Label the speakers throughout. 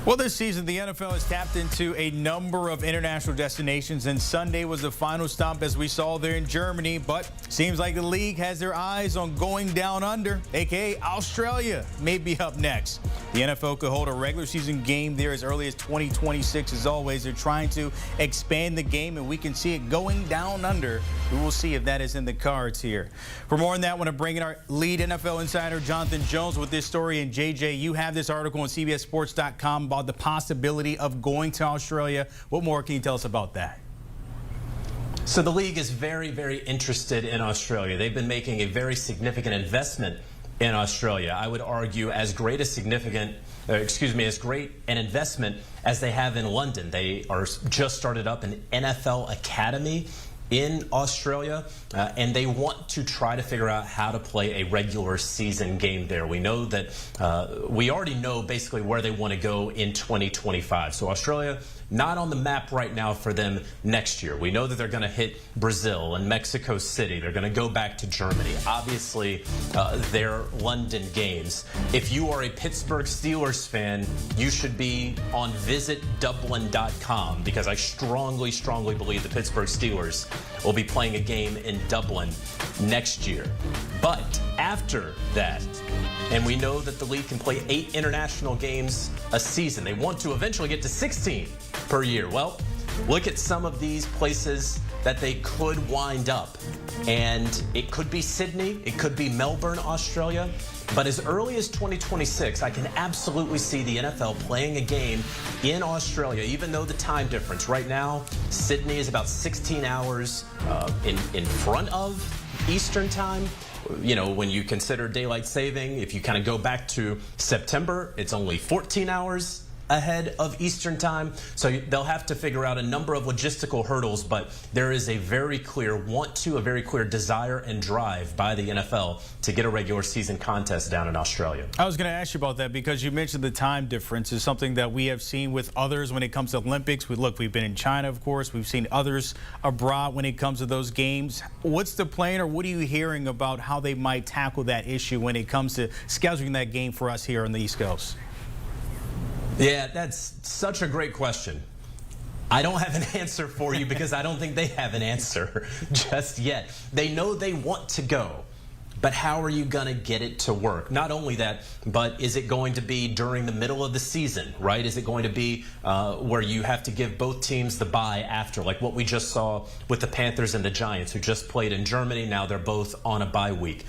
Speaker 1: Well, this season, the NFL has tapped into a number of international destinations, and Sunday was the final stop, as we saw there in Germany. But seems like the league has their eyes on going down under, a.k.a. Australia may be up next. The NFL could hold a regular season game there as early as 2026. As always, they're trying to expand the game, and we can see it going down under. We will see if that is in the cards here. For more on that, I want to bring in our lead NFL insider, Jonathan Jones, with this story. And JJ, you have this article on CBSSports.com about the possibility of going to Australia. What more can you tell us about that?
Speaker 2: So the league is very, very interested in Australia. They've been making a very significant investment in Australia. I would argue as great an investment as they have in London. They are just started up an NFL academy in Australia, and they want to try to figure out how to play a regular season game there. We know that we already know basically where they want to go in 2025. So Australia, not on the map right now for them next year. We know that they're going to hit Brazil and Mexico City. They're going to go back to Germany. Obviously, their London games. If you are a Pittsburgh Steelers fan, you should be on visitdublin.com, because I strongly, strongly believe the Pittsburgh Steelers will be playing a game in Dublin next year. But after that, and we know that the league can play 8 international games a season. They want to eventually get to 16 per year. Well, look at some of these places that they could wind up. And it could be Sydney, it could be Melbourne, Australia. But as early as 2026, I can absolutely see the NFL playing a game in Australia, even though the time difference. Right now, Sydney is about 16 hours in front of Eastern time. You know, when you consider daylight saving, if you kind of go back to September, it's only 14 hours ahead of Eastern time. So they'll have to figure out a number of logistical hurdles, but there is a very clear a very clear desire and drive by the NFL to get a regular season contest down in Australia.
Speaker 1: I was going to ask you about that because you mentioned the time difference is something that we have seen with others when it comes to Olympics. We've been in China, of course. We've seen others abroad when it comes to those games. What's the plan, or what are you hearing about how they might tackle that issue when it comes to scheduling that game for us here on the East Coast?
Speaker 2: Yeah, that's such a great question. I don't have an answer for you because I don't think they have an answer just yet. They know they want to go, but how are you going to get it to work? Not only that, but is it going to be during the middle of the season, right? Is it going to be where you have to give both teams the bye after, like what we just saw with the Panthers and the Giants, who just played in Germany? Now they're both on a bye week.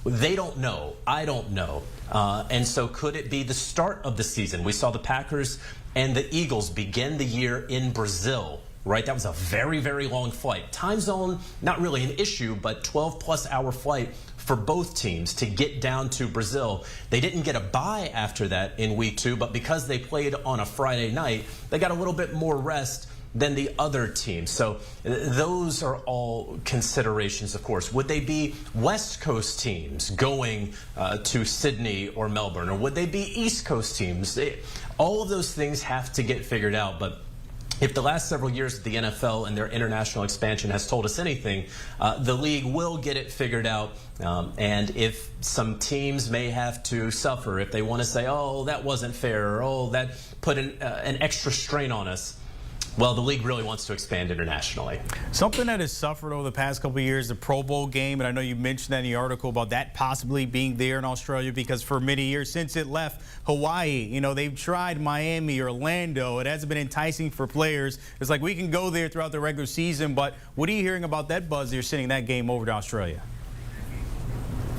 Speaker 2: They don't know. I don't know. And so could it be the start of the season? We saw the Packers and the Eagles begin the year in Brazil, right? That was a very, very long flight. Time zone, not really an issue, but 12-plus hour flight for both teams to get down to Brazil. They didn't get a bye after that in week 2, but because they played on a Friday night, they got a little bit more rest than the other team. So those are all considerations, of course. Would they be West Coast teams going to Sydney or Melbourne, or would they be East Coast teams? All of those things have to get figured out. But if the last several years of the NFL and their international expansion has told us anything, the league will get it figured out. And if some teams may have to suffer, if they want to say, oh, that wasn't fair, or oh, that put an extra strain on us, well, the league really wants to expand internationally. Something that has suffered over the past couple of years, the Pro Bowl game, and I know you mentioned that in the article about that possibly being there in Australia, because for many years since it left Hawaii, they've tried Miami, Orlando. It hasn't been enticing for players. It's like we can go there throughout the regular season, but what are you hearing about that buzz they're sending that game over to Australia?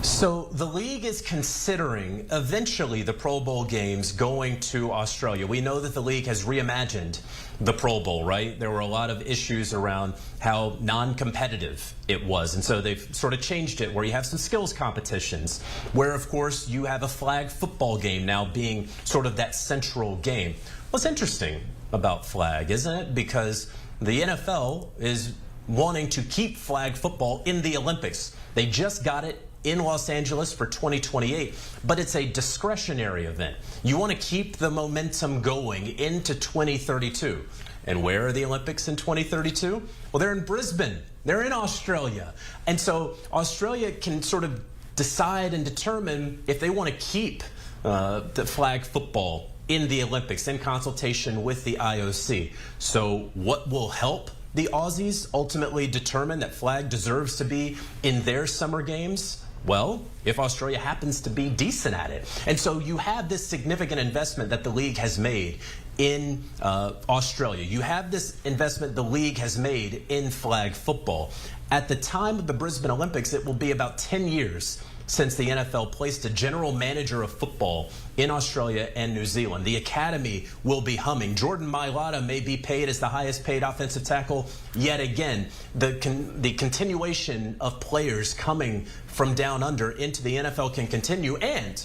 Speaker 2: So the league is considering eventually the Pro Bowl games going to Australia. We know that the league has reimagined the Pro Bowl, right? There were a lot of issues around how non-competitive it was. And so they've sort of changed it where you have some skills competitions, where, of course, you have a flag football game now being sort of that central game. What's interesting about flag, isn't it? Because the NFL is wanting to keep flag football in the Olympics. They just got it in Los Angeles for 2028, but it's a discretionary event. You want to keep the momentum going into 2032. And where are the Olympics in 2032? Well, they're in Brisbane. They're in Australia. And so Australia can sort of decide and determine if they want to keep the flag football in the Olympics in consultation with the IOC. So what will help the Aussies ultimately determine that flag deserves to be in their summer games? Well, if Australia happens to be decent at it. And so you have this significant investment that the league has made in Australia. You have this investment the league has made in flag football. At the time of the Brisbane Olympics, it will be about 10 years since the NFL placed a general manager of football in Australia and New Zealand. The academy will be humming. Jordan Mailata may be paid as the highest paid offensive tackle yet again. The continuation of players coming from down under into the NFL can continue, and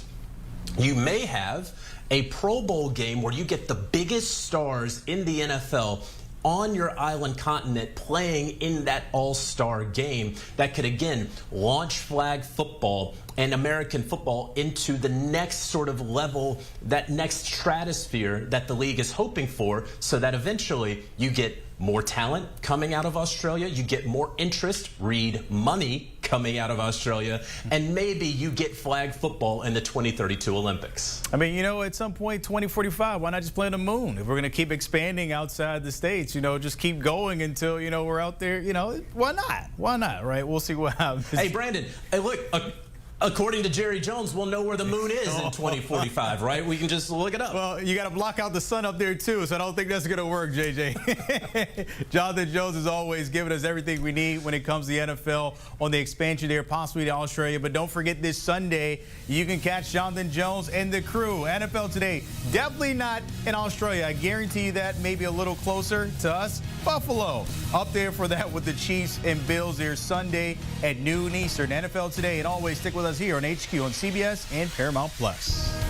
Speaker 2: you may have a Pro Bowl game where you get the biggest stars in the NFL on your island continent playing in that all-star game that could again launch flag football and American football into the next sort of level, that next stratosphere that the league is hoping for, so that eventually you get more talent coming out of Australia, you get more interest, read money, coming out of Australia, and maybe you get flag football in the 2032 Olympics.
Speaker 1: I mean, you know, at some point, 2045, why not just play on the moon? If we're going to keep expanding outside the states, you know, just keep going until, you know, we're out there, you know, why not? Why not, right? We'll see what happens.
Speaker 2: Hey, Brandon, hey, look, according to Jerry Jones, we'll know where the moon is in 2045, right? We can just look it up.
Speaker 1: Well, you got to block out the sun up there, too, so I don't think that's going to work, JJ. Jonathan Jones, as always, giving us everything we need when it comes to the NFL on the expansion there, possibly to Australia. But don't forget, this Sunday, you can catch Jonathan Jones and the crew. NFL Today, definitely not in Australia. I guarantee you that, maybe a little closer to us. Buffalo up there for that with the Chiefs and Bills there Sunday at noon Eastern. NFL Today, and always stick with us here on HQ on CBS and Paramount Plus.